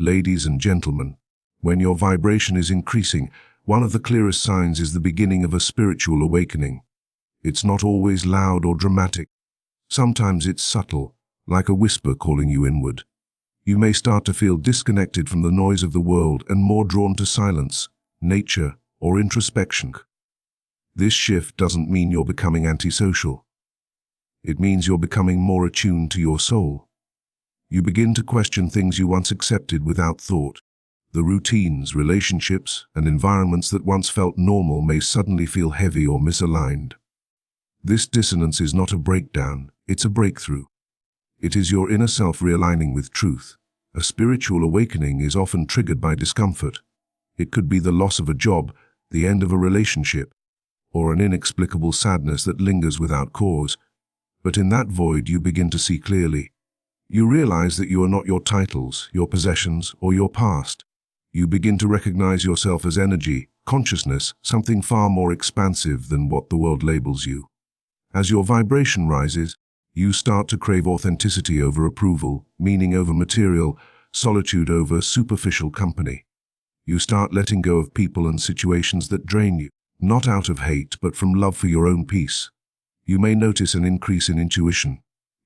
Ladies and gentlemen, when your vibration is increasing, one of the clearest signs is the beginning of a spiritual awakening. It's not always loud or dramatic. Sometimes it's subtle, like a whisper calling you inward. You may start to feel disconnected from the noise of the world and more drawn to silence, nature, or introspection. This shift doesn't mean you're becoming antisocial. It means you're becoming more attuned to your soul. You begin to question things you once accepted without thought. The routines, relationships, and environments that once felt normal may suddenly feel heavy or misaligned. This dissonance is not a breakdown, it's a breakthrough. It is your inner self realigning with truth. A spiritual awakening is often triggered by discomfort. It could be the loss of a job, the end of a relationship, or an inexplicable sadness that lingers without cause. But in that void you begin to see clearly. You realize that you are not your titles, your possessions, or your past. You begin to recognize yourself as energy, consciousness, something far more expansive than what the world labels you. As your vibration rises, you start to crave authenticity over approval, meaning over material, solitude over superficial company. You start letting go of people and situations that drain you, not out of hate but from love for your own peace. You may notice an increase in intuition.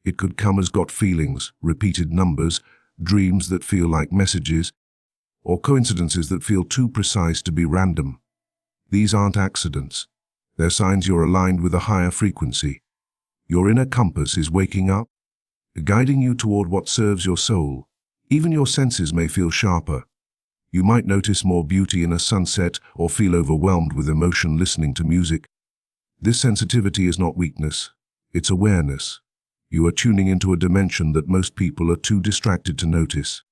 It could come as gut feelings, repeated numbers, dreams that feel like messages, or coincidences that feel too precise to be random. These aren't accidents. They're signs you're aligned with a higher frequency. Your inner compass is waking up, guiding you toward what serves your soul. Even your senses may feel sharper. You might notice more beauty in a sunset or feel overwhelmed with emotion listening to music. This sensitivity is not weakness, it's awareness. You are tuning into a dimension that most people are too distracted to notice.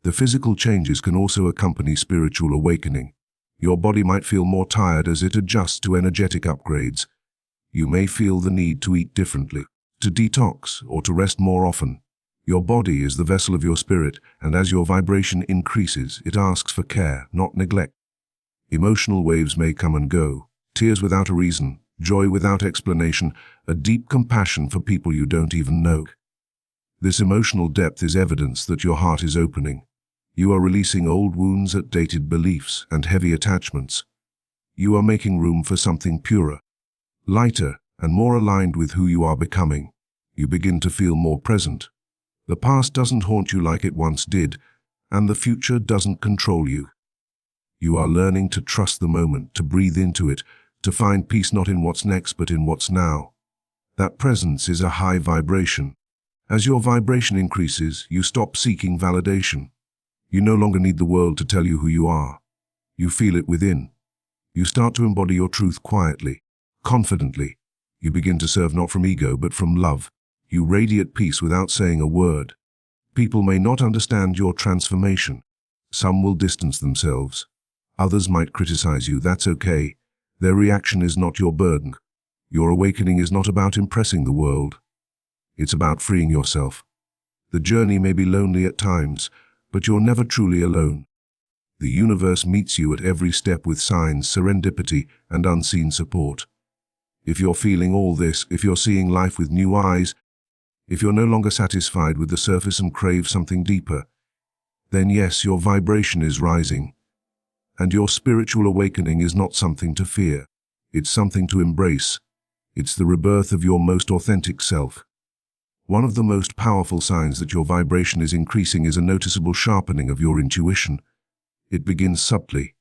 The physical changes can also accompany spiritual awakening. Your body might feel more tired as it adjusts to energetic upgrades. You may feel the need to eat differently, to detox, or to rest more often. Your body is the vessel of your spirit, and as your vibration increases, it asks for care, not neglect. Emotional waves may come and go, tears without a reason, joy without explanation, a deep compassion for people you don't even know. This emotional depth is evidence that your heart is opening. You are releasing old wounds, outdated beliefs, and heavy attachments. You are making room for something purer, lighter, and more aligned with who you are becoming. You begin to feel more present. The past doesn't haunt you like it once did, and the future doesn't control you. You are learning to trust the moment, to breathe into it, to find peace not in what's next but in what's now. That presence is a high vibration. As your vibration increases, you stop seeking validation. You no longer need the world to tell you who you are. You feel it within. You start to embody your truth quietly, confidently. You begin to serve not from ego but from love. You radiate peace without saying a word. People may not understand your transformation. Some will distance themselves. Others might criticize you. That's okay. Their reaction is not your burden. Your awakening is not about impressing the world. It's about freeing yourself. The journey may be lonely at times, but you're never truly alone. The universe meets you at every step with signs, serendipity, and unseen support. If you're feeling all this, if you're seeing life with new eyes, if you're no longer satisfied with the surface and crave something deeper, then yes, your vibration is rising. And your spiritual awakening is not something to fear. It's something to embrace. It's the rebirth of your most authentic self. One of the most powerful signs that your vibration is increasing is a noticeable sharpening of your intuition. It begins subtly.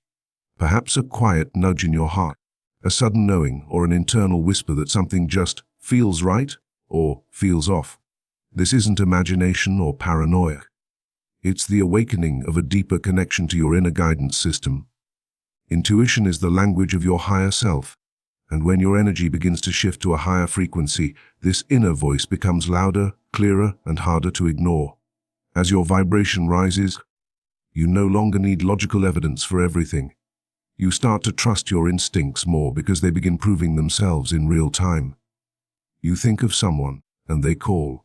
Perhaps a quiet nudge in your heart, a sudden knowing, or an internal whisper that something just feels right or feels off. This isn't imagination or paranoia. It's the awakening of a deeper connection to your inner guidance system. Intuition is the language of your higher self, and when your energy begins to shift to a higher frequency, this inner voice becomes louder, clearer, and harder to ignore. As your vibration rises, you no longer need logical evidence for everything. You start to trust your instincts more because they begin proving themselves in real time. You think of someone, and they call.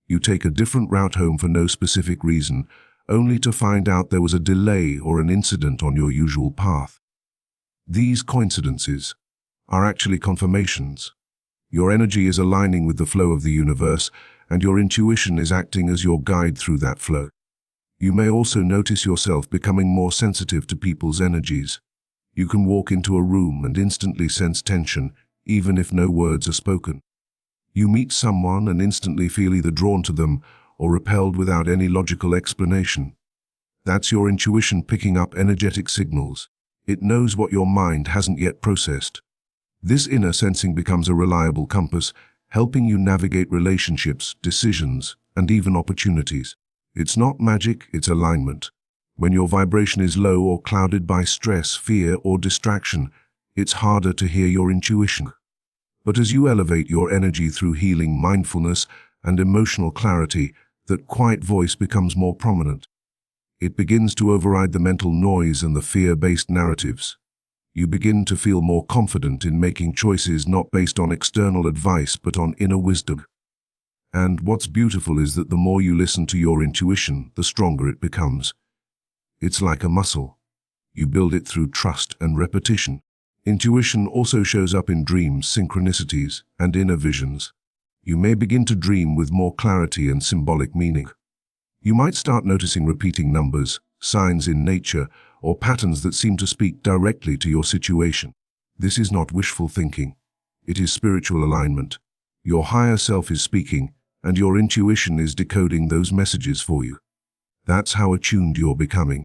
You take a different route home for no specific reason, only to find out there was a delay or an incident on your usual path. These coincidences are actually confirmations. Your energy is aligning with the flow of the universe, and your intuition is acting as your guide through that flow. You may also notice yourself becoming more sensitive to people's energies. You can walk into a room and instantly sense tension, even if no words are spoken. You meet someone and instantly feel either drawn to them or repelled without any logical explanation. That's your intuition picking up energetic signals. It knows what your mind hasn't yet processed. This inner sensing becomes a reliable compass, helping you navigate relationships, decisions, and even opportunities. It's not magic, it's alignment. When your vibration is low or clouded by stress, fear, or distraction, it's harder to hear your intuition. But as you elevate your energy through healing, mindfulness, and emotional clarity, that quiet voice becomes more prominent. It begins to override the mental noise and the fear-based narratives. You begin to feel more confident in making choices not based on external advice but on inner wisdom. And what's beautiful is that the more you listen to your intuition, the stronger it becomes. It's like a muscle. You build it through trust and repetition. Intuition also shows up in dreams, synchronicities, and inner visions. You may begin to dream with more clarity and symbolic meaning. You might start noticing repeating numbers, signs in nature, or patterns that seem to speak directly to your situation. This is not wishful thinking. It is spiritual alignment. Your higher self is speaking, and your intuition is decoding those messages for you. That's how attuned you're becoming.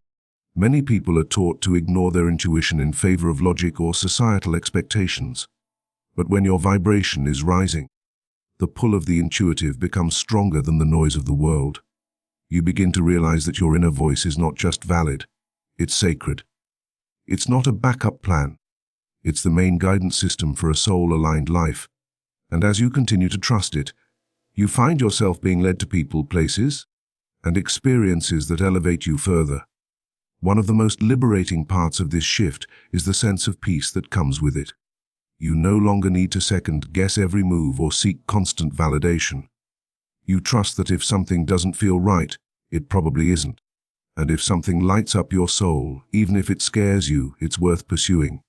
Many people are taught to ignore their intuition in favor of logic or societal expectations. But when your vibration is rising, the pull of the intuitive becomes stronger than the noise of the world. You begin to realize that your inner voice is not just valid, it's sacred. It's not a backup plan. It's the main guidance system for a soul-aligned life. And as you continue to trust it, you find yourself being led to people, places, and experiences that elevate you further. One of the most liberating parts of this shift is the sense of peace that comes with it. You no longer need to second-guess every move or seek constant validation. You trust that if something doesn't feel right, it probably isn't. And if something lights up your soul, even if it scares you, it's worth pursuing.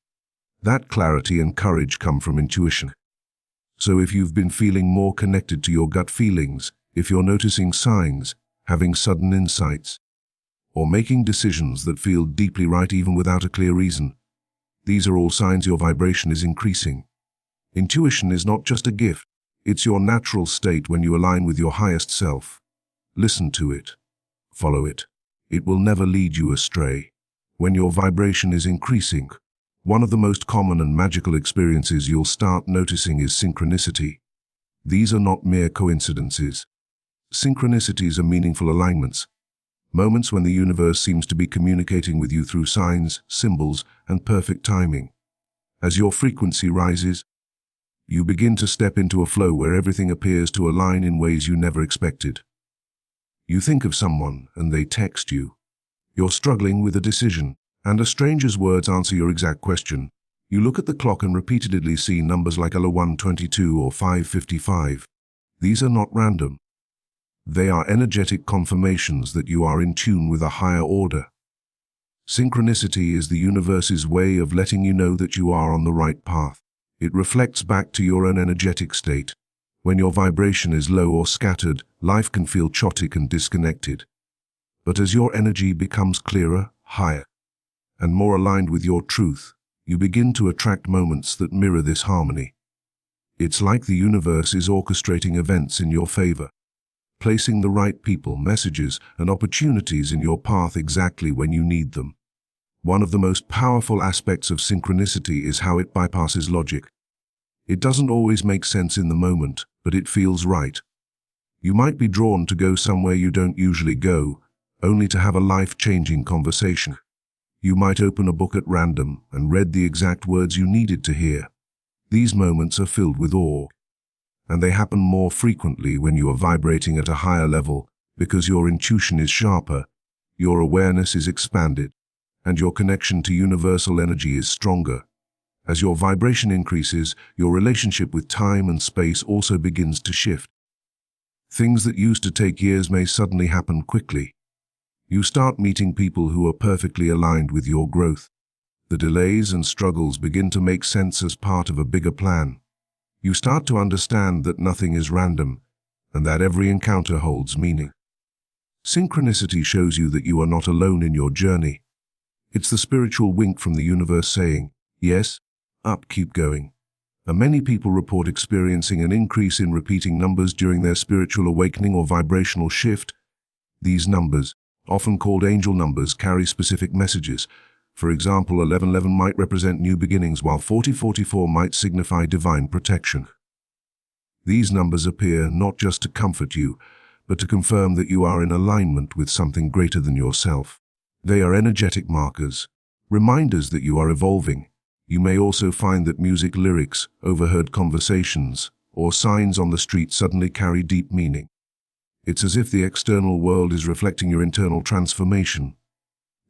That clarity and courage come from intuition. So if you've been feeling more connected to your gut feelings, if you're noticing signs, having sudden insights, or making decisions that feel deeply right even without a clear reason, these are all signs your vibration is increasing. Intuition is not just a gift, it's your natural state when you align with your highest self. Listen to it. Follow it. It will never lead you astray. When your vibration is increasing, one of the most common and magical experiences you'll start noticing is synchronicity. These are not mere coincidences. Synchronicities are meaningful alignments, moments when the universe seems to be communicating with you through signs, symbols, and perfect timing. As your frequency rises, you begin to step into a flow where everything appears to align in ways you never expected. You think of someone and they text you. You're struggling with a decision, and a stranger's words answer your exact question. You look at the clock and repeatedly see numbers like 1:22 or 5:55. These are not random. They are energetic confirmations that you are in tune with a higher order. Synchronicity is the universe's way of letting you know that you are on the right path. It reflects back to your own energetic state. When your vibration is low or scattered, life can feel chaotic and disconnected. But as your energy becomes clearer, higher, and more aligned with your truth, you begin to attract moments that mirror this harmony. It's like the universe is orchestrating events in your favor, placing the right people, messages, and opportunities in your path exactly when you need them. One of the most powerful aspects of synchronicity is how it bypasses logic. It doesn't always make sense in the moment, but it feels right. You might be drawn to go somewhere you don't usually go, only to have a life-changing conversation. You might open a book at random and read the exact words you needed to hear. These moments are filled with awe, and they happen more frequently when you are vibrating at a higher level because your intuition is sharper, your awareness is expanded, and your connection to universal energy is stronger. As your vibration increases, your relationship with time and space also begins to shift. Things that used to take years may suddenly happen quickly. You start meeting people who are perfectly aligned with your growth. The delays and struggles begin to make sense as part of a bigger plan. You start to understand that nothing is random, and that every encounter holds meaning. Synchronicity shows you that you are not alone in your journey. It's the spiritual wink from the universe saying, yes, up, keep going. And many people report experiencing an increase in repeating numbers during their spiritual awakening or vibrational shift. These numbers, often called angel numbers, carry specific messages. For example, 1111 might represent new beginnings, while 4044 might signify divine protection. These numbers appear not just to comfort you, but to confirm that you are in alignment with something greater than yourself. They are energetic markers, reminders that you are evolving. You may also find that music lyrics, overheard conversations, or signs on the street suddenly carry deep meaning. It's as if the external world is reflecting your internal transformation.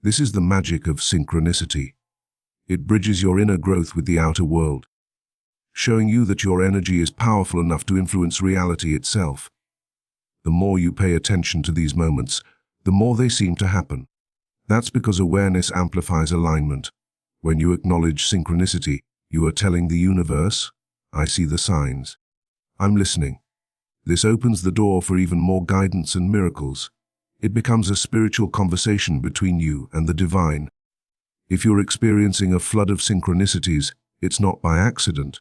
This is the magic of synchronicity. It bridges your inner growth with the outer world, showing you that your energy is powerful enough to influence reality itself. The more you pay attention to these moments, the more they seem to happen. That's because awareness amplifies alignment. When you acknowledge synchronicity, you are telling the universe, I see the signs. I'm listening. This opens the door for even more guidance and miracles. It becomes a spiritual conversation between you and the divine. If you're experiencing a flood of synchronicities, it's not by accident.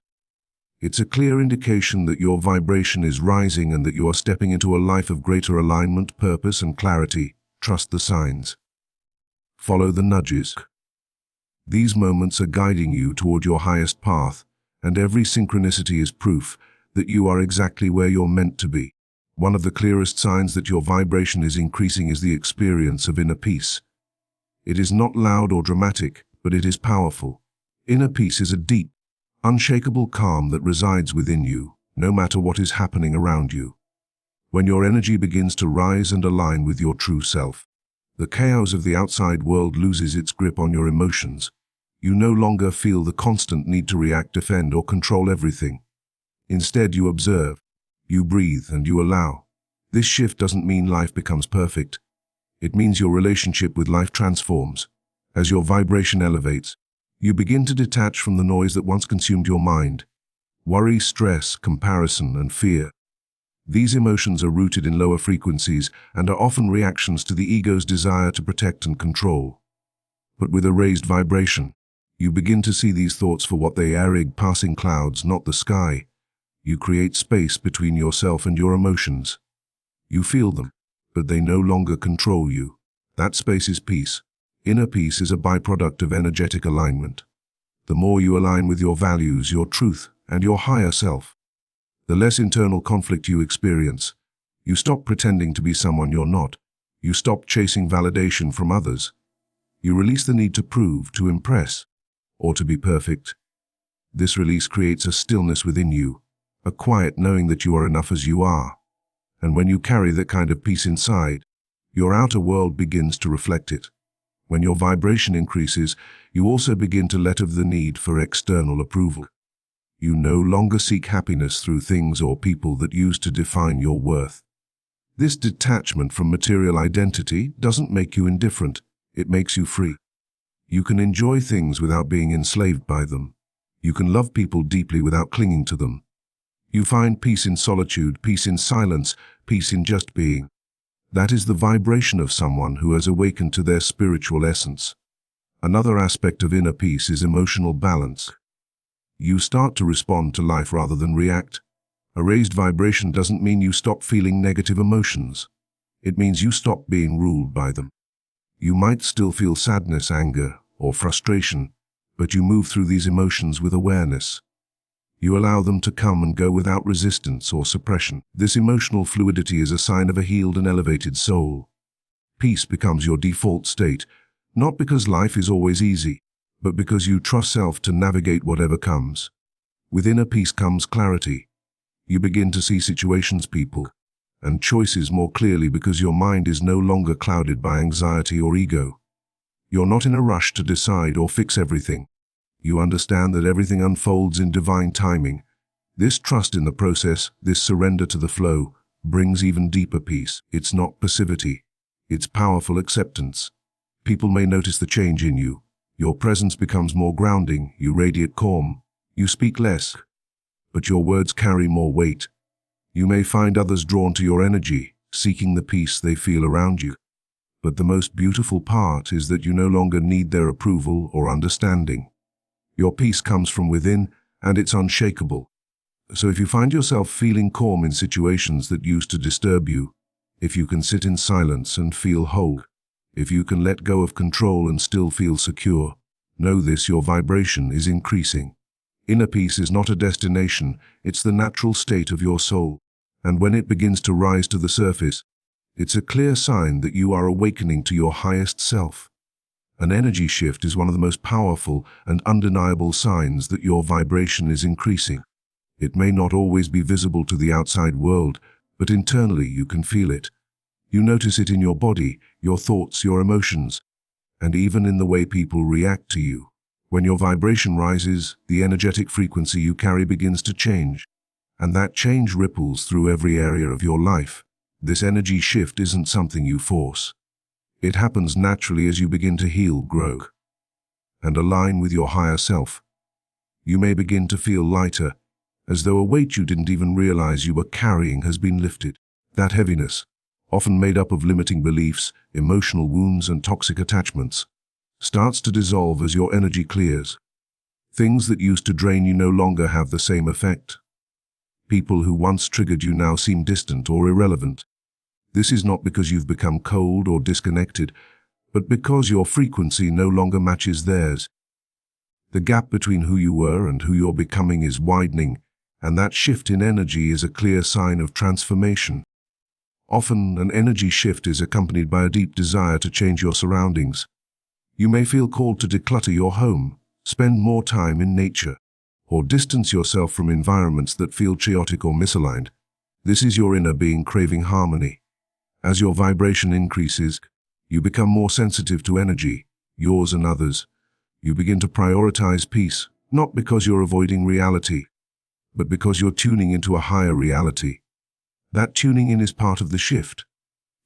It's a clear indication that your vibration is rising and that you are stepping into a life of greater alignment, purpose, and clarity. Trust the signs. Follow the nudges. These moments are guiding you toward your highest path, and every synchronicity is proof that you are exactly where you're meant to be. One of the clearest signs that your vibration is increasing is the experience of inner peace. It is not loud or dramatic, but it is powerful. Inner peace is a deep, unshakable calm that resides within you, no matter what is happening around you. When your energy begins to rise and align with your true self, the chaos of the outside world loses its grip on your emotions. You no longer feel the constant need to react, defend, or control everything. Instead, you observe, you breathe, and you allow. This shift doesn't mean life becomes perfect. It means your relationship with life transforms. As your vibration elevates, you begin to detach from the noise that once consumed your mind. Worry, stress, comparison, and fear. These emotions are rooted in lower frequencies and are often reactions to the ego's desire to protect and control. But with a raised vibration, you begin to see these thoughts for what they are, passing clouds, not the sky. You create space between yourself and your emotions. You feel them, but they no longer control you. That space is peace. Inner peace is a byproduct of energetic alignment. The more you align with your values, your truth, and your higher self, the less internal conflict you experience. You stop pretending to be someone you're not. You stop chasing validation from others. You release the need to prove, to impress, or to be perfect. This release creates a stillness within you, a quiet knowing that you are enough as you are. And when you carry that kind of peace inside, your outer world begins to reflect it. When your vibration increases, you also begin to let of the need for external approval. You no longer seek happiness through things or people that used to define your worth. This detachment from material identity doesn't make you indifferent, it makes you free. You can enjoy things without being enslaved by them. You can love people deeply without clinging to them. You find peace in solitude, peace in silence, peace in just being. That is the vibration of someone who has awakened to their spiritual essence. Another aspect of inner peace is emotional balance. You start to respond to life rather than react. A raised vibration doesn't mean you stop feeling negative emotions. It means you stop being ruled by them. You might still feel sadness, anger, or frustration, but you move through these emotions with awareness. You allow them to come and go without resistance or suppression. This emotional fluidity is a sign of a healed and elevated soul. Peace becomes your default state, not because life is always easy, but because you trust self to navigate whatever comes. With inner peace comes clarity. You begin to see situations, people, and choices more clearly because your mind is no longer clouded by anxiety or ego. You're not in a rush to decide or fix everything. You understand that everything unfolds in divine timing. This trust in the process, this surrender to the flow, brings even deeper peace. It's not passivity. It's powerful acceptance. People may notice the change in you. Your presence becomes more grounding, you radiate calm. You speak less, but your words carry more weight. You may find others drawn to your energy, seeking the peace they feel around you. But the most beautiful part is that you no longer need their approval or understanding. Your peace comes from within, and it's unshakable. So if you find yourself feeling calm in situations that used to disturb you, if you can sit in silence and feel whole, if you can let go of control and still feel secure, know this: your vibration is increasing. Inner peace is not a destination, it's the natural state of your soul. And when it begins to rise to the surface, it's a clear sign that you are awakening to your highest self. An energy shift is one of the most powerful and undeniable signs that your vibration is increasing. It may not always be visible to the outside world, but internally you can feel it. You notice it in your body, your thoughts, your emotions, and even in the way people react to you. When your vibration rises, the energetic frequency you carry begins to change, and that change ripples through every area of your life. This energy shift isn't something you force. It happens naturally as you begin to heal, grow, and align with your higher self. You may begin to feel lighter, as though a weight you didn't even realize you were carrying has been lifted. That heaviness, often made up of limiting beliefs, emotional wounds, and toxic attachments, starts to dissolve as your energy clears. Things that used to drain you no longer have the same effect. People who once triggered you now seem distant or irrelevant. This is not because you've become cold or disconnected, but because your frequency no longer matches theirs. The gap between who you were and who you're becoming is widening, and that shift in energy is a clear sign of transformation. Often, an energy shift is accompanied by a deep desire to change your surroundings. You may feel called to declutter your home, spend more time in nature, or distance yourself from environments that feel chaotic or misaligned. This is your inner being craving harmony. As your vibration increases, you become more sensitive to energy, yours and others. You begin to prioritize peace, not because you're avoiding reality, but because you're tuning into a higher reality. That tuning in is part of the shift.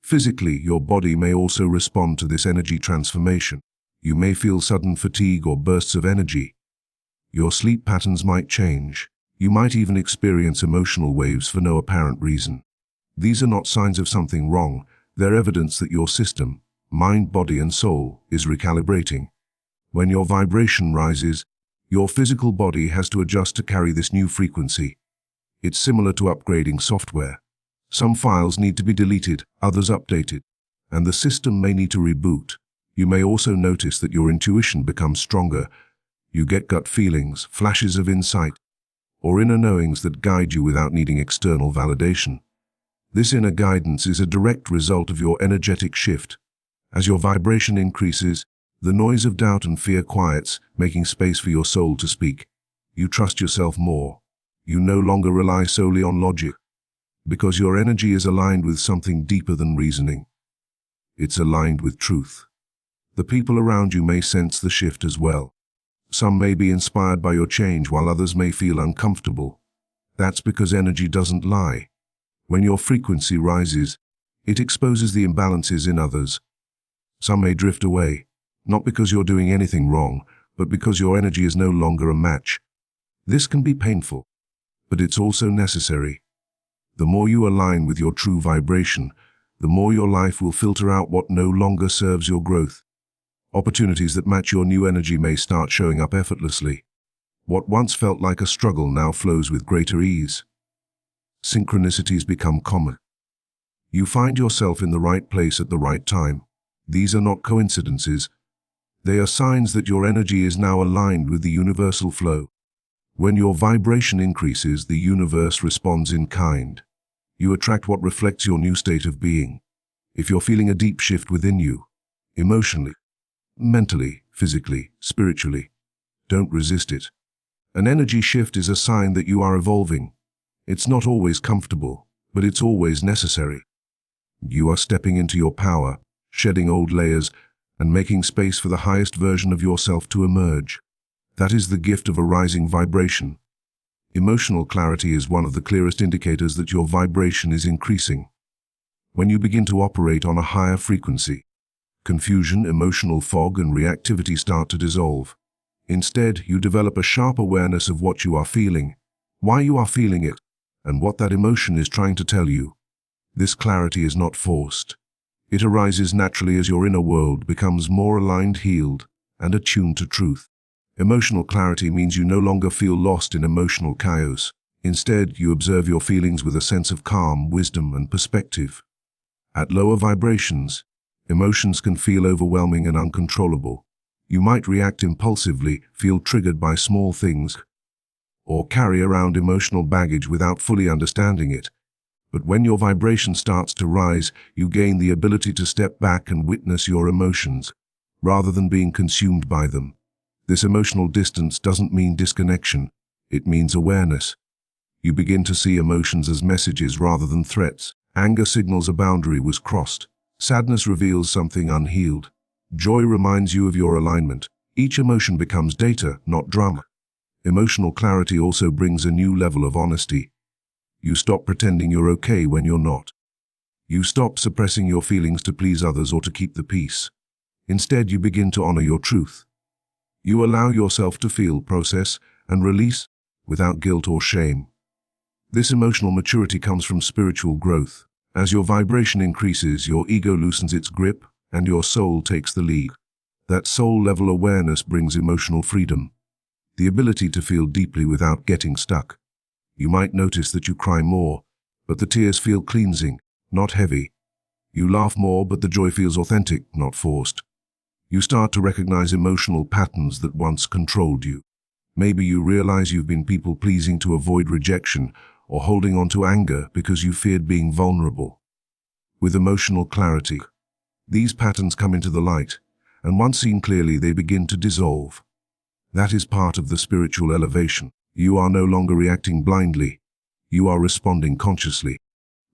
Physically, your body may also respond to this energy transformation. You may feel sudden fatigue or bursts of energy. Your sleep patterns might change. You might even experience emotional waves for no apparent reason. These are not signs of something wrong. They're evidence that your system, mind, body, and soul, is recalibrating. When your vibration rises, your physical body has to adjust to carry this new frequency. It's similar to upgrading software. Some files need to be deleted, others updated, and the system may need to reboot. You may also notice that your intuition becomes stronger. You get gut feelings, flashes of insight, or inner knowings that guide you without needing external validation. This inner guidance is a direct result of your energetic shift. As your vibration increases, the noise of doubt and fear quiets, making space for your soul to speak. You trust yourself more. You no longer rely solely on logic, because your energy is aligned with something deeper than reasoning. It's aligned with truth. The people around you may sense the shift as well. Some may be inspired by your change, while others may feel uncomfortable. That's because energy doesn't lie. When your frequency rises, it exposes the imbalances in others. Some may drift away, not because you're doing anything wrong, but because your energy is no longer a match. This can be painful, but it's also necessary. The more you align with your true vibration, the more your life will filter out what no longer serves your growth. Opportunities that match your new energy may start showing up effortlessly. What once felt like a struggle now flows with greater ease. Synchronicities become common. You find yourself in the right place at the right time. These are not coincidences. They are signs that your energy is now aligned with the universal flow. When your vibration increases, the universe responds in kind. You attract what reflects your new state of being. If you're feeling a deep shift within you, emotionally, mentally, physically, spiritually, don't resist it. An energy shift is a sign that you are evolving. It's not always comfortable, but it's always necessary. You are stepping into your power, shedding old layers, and making space for the highest version of yourself to emerge. That is the gift of a rising vibration. Emotional clarity is one of the clearest indicators that your vibration is increasing. When you begin to operate on a higher frequency, confusion, emotional fog, and reactivity start to dissolve. Instead, you develop a sharp awareness of what you are feeling, why you are feeling it, and what that emotion is trying to tell you. This clarity is not forced. It arises naturally as your inner world becomes more aligned, healed, and attuned to truth. Emotional clarity means you no longer feel lost in emotional chaos. Instead, you observe your feelings with a sense of calm, wisdom, and perspective. At lower vibrations, emotions can feel overwhelming and uncontrollable. You might react impulsively, feel triggered by small things, or carry around emotional baggage without fully understanding it. But when your vibration starts to rise, you gain the ability to step back and witness your emotions, rather than being consumed by them. This emotional distance doesn't mean disconnection, it means awareness. You begin to see emotions as messages rather than threats. Anger signals a boundary was crossed. Sadness reveals something unhealed. Joy reminds you of your alignment. Each emotion becomes data, not drama. Emotional clarity also brings a new level of honesty. You stop pretending you're okay when you're not. You stop suppressing your feelings to please others or to keep the peace. Instead, you begin to honor your truth. You allow yourself to feel, process, and release without guilt or shame. This emotional maturity comes from spiritual growth. As your vibration increases, your ego loosens its grip and your soul takes the lead. That soul-level awareness brings emotional freedom, the ability to feel deeply without getting stuck. You might notice that you cry more, but the tears feel cleansing, not heavy. You laugh more, but the joy feels authentic, not forced. You start to recognize emotional patterns that once controlled you. Maybe you realize you've been people-pleasing to avoid rejection, or holding on to anger because you feared being vulnerable. With emotional clarity, these patterns come into the light, and once seen clearly, they begin to dissolve. That is part of the spiritual elevation. You are no longer reacting blindly. You are responding consciously.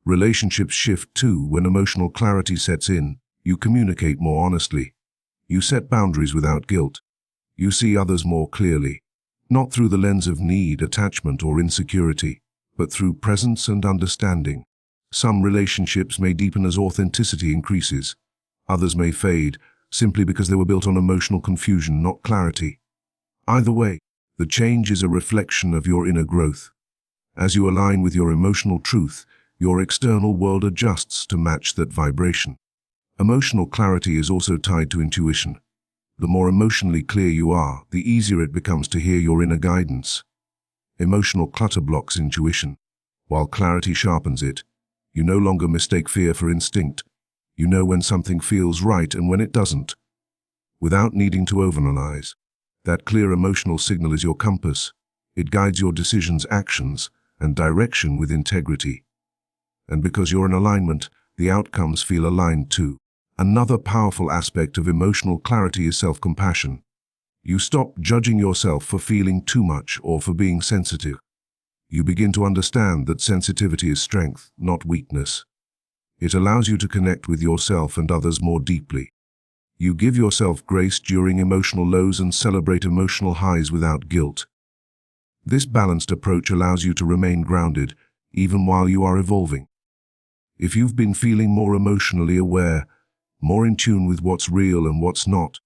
Relationships shift too when emotional clarity sets in. You communicate more honestly. You set boundaries without guilt. You see others more clearly, not through the lens of need, attachment, or insecurity, but through presence and understanding. Some relationships may deepen as authenticity increases. Others may fade, simply because they were built on emotional confusion, not clarity. Either way, the change is a reflection of your inner growth. As you align with your emotional truth, your external world adjusts to match that vibration. Emotional clarity is also tied to intuition. The more emotionally clear you are, the easier it becomes to hear your inner guidance. Emotional clutter blocks intuition, while clarity sharpens it. You no longer mistake fear for instinct. You know when something feels right and when it doesn't, without needing to overanalyze. That clear emotional signal is your compass. It guides your decisions, actions, and direction with integrity. And because you're in alignment, the outcomes feel aligned too. Another powerful aspect of emotional clarity is self-compassion. You stop judging yourself for feeling too much or for being sensitive. You begin to understand that sensitivity is strength, not weakness. It allows you to connect with yourself and others more deeply. You give yourself grace during emotional lows and celebrate emotional highs without guilt. This balanced approach allows you to remain grounded, even while you are evolving. If you've been feeling more emotionally aware, more in tune with what's real and what's not,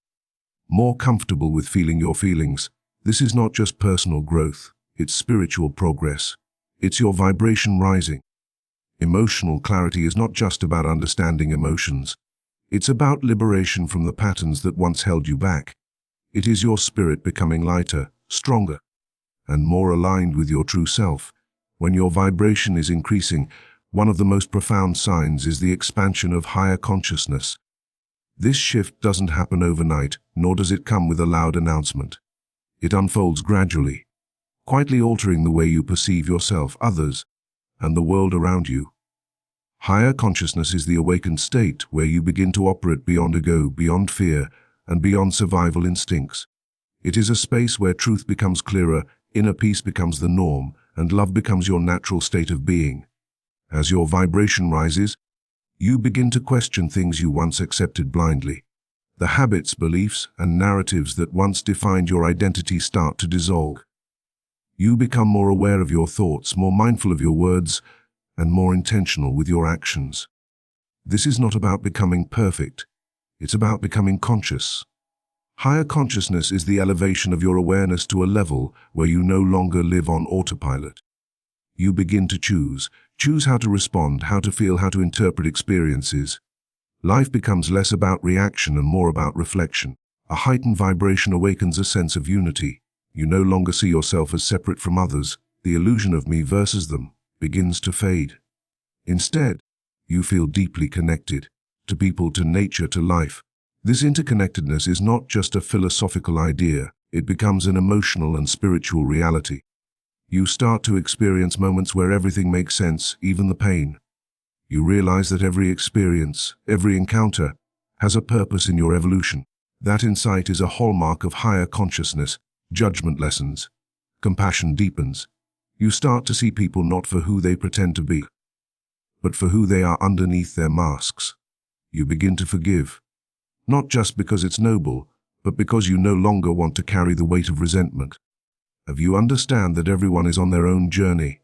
more comfortable with feeling your feelings, this is not just personal growth, it's spiritual progress. It's your vibration rising. Emotional clarity is not just about understanding emotions. It's about liberation from the patterns that once held you back. It is your spirit becoming lighter, stronger, and more aligned with your true self. When your vibration is increasing, one of the most profound signs is the expansion of higher consciousness. This shift doesn't happen overnight, nor does it come with a loud announcement. It unfolds gradually, quietly altering the way you perceive yourself, others, and the world around you. Higher consciousness is the awakened state where you begin to operate beyond ego, beyond fear, and beyond survival instincts. It is a space where truth becomes clearer, inner peace becomes the norm, and love becomes your natural state of being. As your vibration rises, you begin to question things you once accepted blindly. The habits, beliefs, and narratives that once defined your identity start to dissolve. You become more aware of your thoughts, more mindful of your words, and more intentional with your actions. This is not about becoming perfect. It's about becoming conscious. Higher consciousness is the elevation of your awareness to a level where you no longer live on autopilot. You begin to choose how to respond, how to feel, how to interpret experiences. Life becomes less about reaction and more about reflection. A heightened vibration awakens a sense of unity. You no longer see yourself as separate from others. The illusion of me versus them begins to fade. Instead, you feel deeply connected to people, to nature, to life. This interconnectedness is not just a philosophical idea. It becomes an emotional and spiritual reality. You start to experience moments where everything makes sense, even the pain. You realize that every experience, every encounter, has a purpose in your evolution. That insight is a hallmark of higher consciousness. Judgment lessens. Compassion deepens. You start to see people not for who they pretend to be, but for who they are underneath their masks. You begin to forgive, not just because it's noble, but because you no longer want to carry the weight of resentment. You understand that everyone is on their own journey,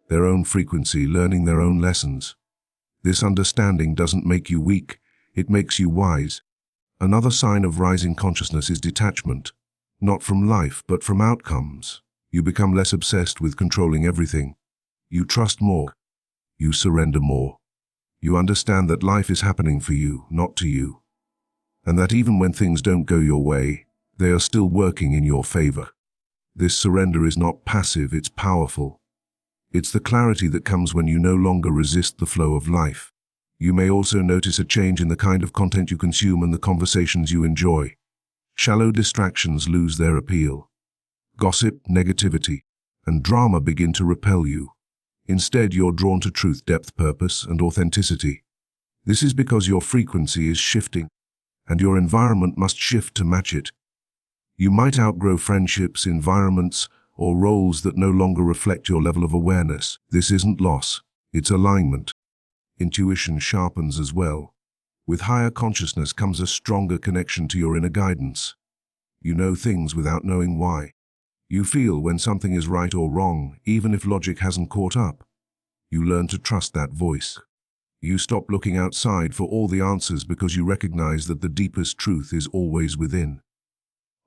their own frequency, learning their own lessons. This understanding doesn't make you weak, it makes you wise. Another sign of rising consciousness is detachment, not from life, but from outcomes. You become less obsessed with controlling everything. You trust more. You surrender more. You understand that life is happening for you, not to you. And that even when things don't go your way, they are still working in your favor. This surrender is not passive, it's powerful. It's the clarity that comes when you no longer resist the flow of life. You may also notice a change in the kind of content you consume and the conversations you enjoy. Shallow distractions lose their appeal. Gossip, negativity, and drama begin to repel you. Instead, you're drawn to truth, depth, purpose, and authenticity. This is because your frequency is shifting, and your environment must shift to match it. You might outgrow friendships, environments, or roles that no longer reflect your level of awareness. This isn't loss, it's alignment. Intuition sharpens as well. With higher consciousness comes a stronger connection to your inner guidance. You know things without knowing why. You feel when something is right or wrong, even if logic hasn't caught up. You learn to trust that voice. You stop looking outside for all the answers because you recognize that the deepest truth is always within.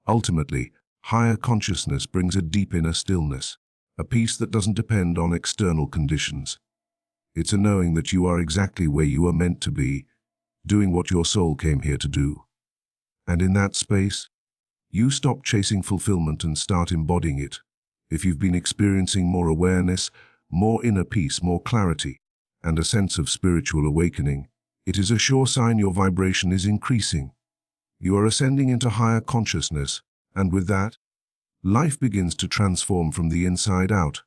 Ultimately, higher consciousness brings a deep inner stillness, a peace that doesn't depend on external conditions. It's a knowing that you are exactly where you are meant to be, doing what your soul came here to do. And in that space, you stop chasing fulfillment and start embodying it. If you've been experiencing more awareness, more inner peace, more clarity, and a sense of spiritual awakening, it is a sure sign your vibration is increasing. You are ascending into higher consciousness, and with that, life begins to transform from the inside out.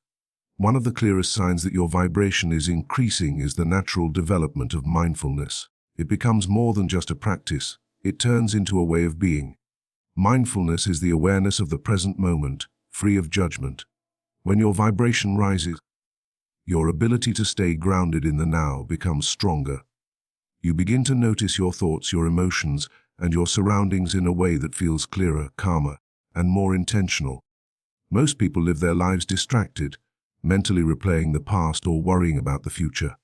One of the clearest signs that your vibration is increasing is the natural development of mindfulness. It becomes more than just a practice, it turns into a way of being. Mindfulness is the awareness of the present moment, free of judgment. When your vibration rises, your ability to stay grounded in the now becomes stronger. You begin to notice your thoughts, your emotions, and your surroundings in a way that feels clearer, calmer, and more intentional. Most people live their lives distracted, mentally replaying the past or worrying about the future.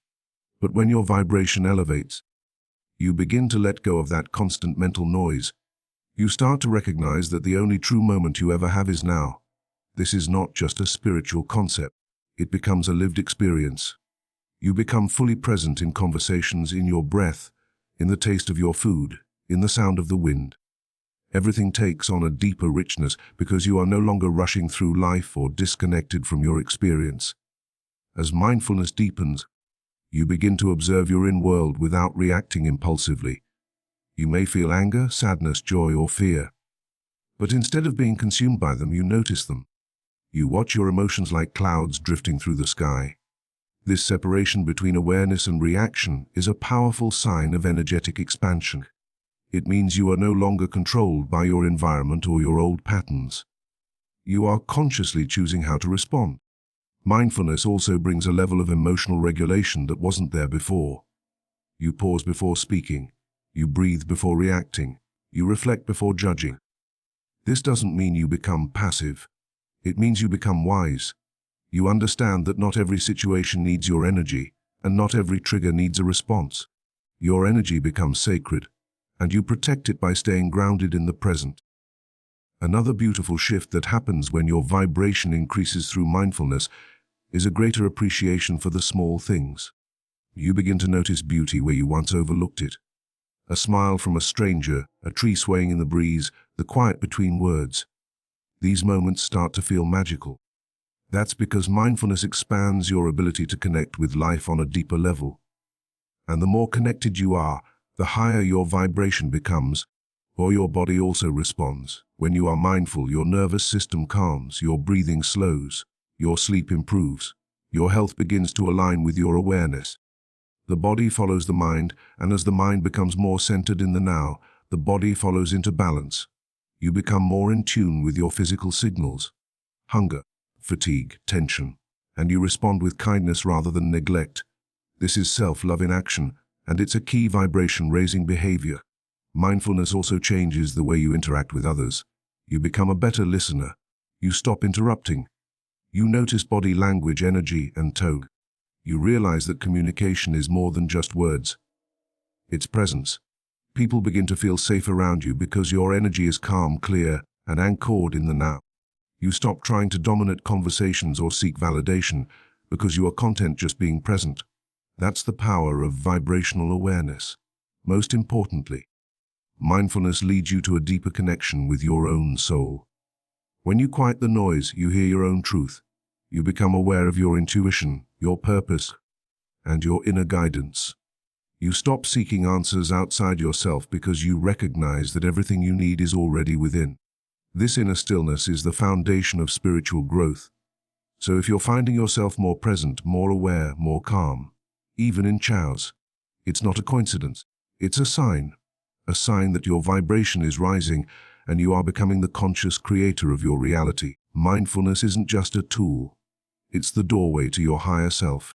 But when your vibration elevates, you begin to let go of that constant mental noise. You start to recognize that the only true moment you ever have is now. This is not just a spiritual concept. It becomes a lived experience. You become fully present in conversations, in your breath, in the taste of your food, in the sound of the wind. Everything takes on a deeper richness because you are no longer rushing through life or disconnected from your experience. As mindfulness deepens, you begin to observe your inner world without reacting impulsively. You may feel anger, sadness, joy, or fear. But instead of being consumed by them, you notice them. You watch your emotions like clouds drifting through the sky. This separation between awareness and reaction is a powerful sign of energetic expansion. It means you are no longer controlled by your environment or your old patterns. You are consciously choosing how to respond. Mindfulness also brings a level of emotional regulation that wasn't there before. You pause before speaking. You breathe before reacting. You reflect before judging. This doesn't mean you become passive. It means you become wise. You understand that not every situation needs your energy, and not every trigger needs a response. Your energy becomes sacred, and you protect it by staying grounded in the present. Another beautiful shift that happens when your vibration increases through mindfulness is a greater appreciation for the small things. You begin to notice beauty where you once overlooked it. A smile from a stranger, a tree swaying in the breeze, the quiet between words. These moments start to feel magical. That's because mindfulness expands your ability to connect with life on a deeper level. And the more connected you are, the higher your vibration becomes, or your body also responds. When you are mindful, your nervous system calms, your breathing slows, your sleep improves, your health begins to align with your awareness. The body follows the mind, and as the mind becomes more centered in the now, the body follows into balance. You become more in tune with your physical signals, hunger, fatigue, tension, and you respond with kindness rather than neglect. This is self-love in action, and it's a key vibration-raising behavior. Mindfulness also changes the way you interact with others. You become a better listener. You stop interrupting. You notice body language, energy, and tone. You realize that communication is more than just words. It's presence. People begin to feel safe around you because your energy is calm, clear, and anchored in the now. You stop trying to dominate conversations or seek validation because you are content just being present. That's the power of vibrational awareness. Most importantly, mindfulness leads you to a deeper connection with your own soul. When you quiet the noise, you hear your own truth. You become aware of your intuition, your purpose, and your inner guidance. You stop seeking answers outside yourself because you recognize that everything you need is already within. This inner stillness is the foundation of spiritual growth. So if you're finding yourself more present, more aware, more calm, even in chaos, it's not a coincidence. It's a sign that your vibration is rising and you are becoming the conscious creator of your reality. Mindfulness isn't just a tool. It's the doorway to your higher self.